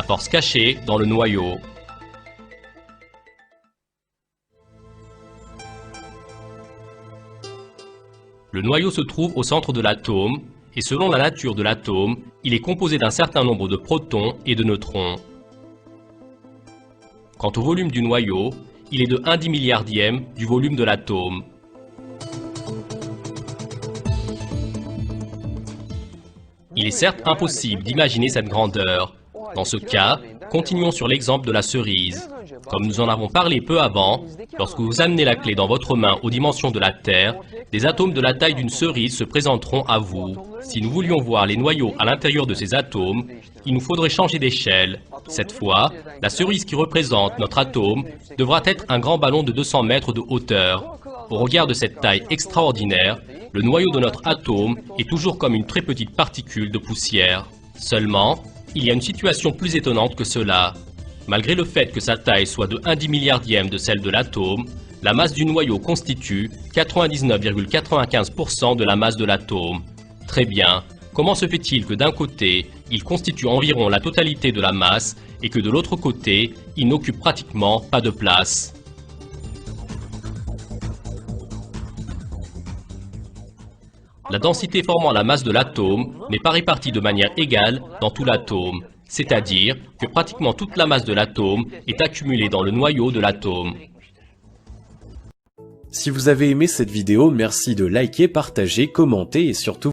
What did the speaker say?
force cachée dans le noyau. Le noyau se trouve au centre de l'atome, et selon la nature de l'atome, il est composé d'un certain nombre de protons et de neutrons. Quant au volume du noyau, il est de 1/10 milliardième du volume de l'atome. Il est certes impossible d'imaginer cette grandeur. Dans ce cas, continuons sur l'exemple de la cerise. Comme nous en avons parlé peu avant, lorsque vous amenez la clé dans votre main aux dimensions de la Terre, des atomes de la taille d'une cerise se présenteront à vous. Si nous voulions voir les noyaux à l'intérieur de ces atomes, il nous faudrait changer d'échelle. Cette fois, la cerise qui représente notre atome devra être un grand ballon de 200 mètres de hauteur. Au regard de cette taille extraordinaire, le noyau de notre atome est toujours comme une très petite particule de poussière. Seulement, il y a une situation plus étonnante que cela. Malgré le fait que sa taille soit de 1/10 milliardième de celle de l'atome, la masse du noyau constitue 99,95% de la masse de l'atome. Très bien, comment se fait-il que d'un côté, il constitue environ la totalité de la masse et que de l'autre côté, il n'occupe pratiquement pas de place? La densité formant la masse de l'atome n'est pas répartie de manière égale dans tout l'atome, c'est-à-dire que pratiquement toute la masse de l'atome est accumulée dans le noyau de l'atome. Si vous avez aimé cette vidéo, merci de liker, partager, commenter et surtout